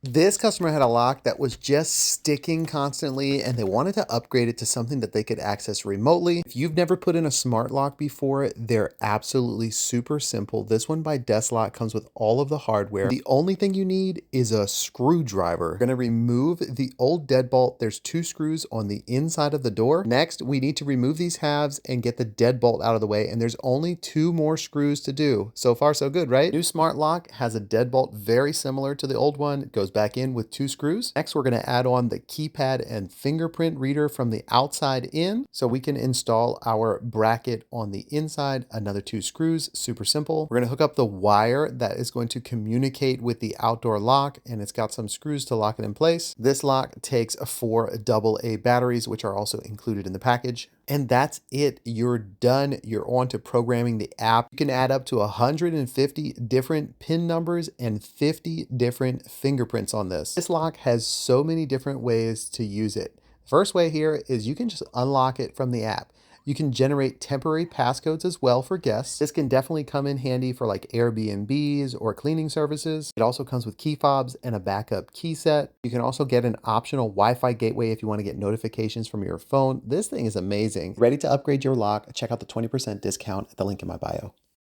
This customer had a lock that was just sticking constantly and they wanted to upgrade it to something that they could access remotely. If you've never put in a smart lock before, they're absolutely super simple. This one by DESLOC comes with all of the hardware. The only thing you need is a screwdriver. We're going to remove the old deadbolt. There's 2 screws on the inside of the door. Next, we need to remove these halves and get the deadbolt out of the way. And there's only 2 more screws to do. So far, so good, right? New smart lock has a deadbolt very similar to the old one. It goes back in with 2 screws. Next, we're going to add on the keypad and fingerprint reader from the outside in so we can install our bracket on the inside. Another 2 screws, super simple. We're going to hook up the wire that is going to communicate with the outdoor lock, and it's got some screws to lock it in place. This lock takes 4 AA batteries, which are also included in the package. And that's it. You're done. You're on to programming the app. You can add up to 150 different PIN numbers and 50 different fingerprints on this. This lock has so many different ways to use it. First way here is you can just unlock it from the app. You can generate temporary passcodes as well for guests. This can definitely come in handy for like Airbnbs or cleaning services. It also comes with key fobs and a backup key set. You can also get an optional Wi-Fi gateway if you want to get notifications from your phone. This thing is amazing. Ready to upgrade your lock? Check out the 20% discount at the link in my bio.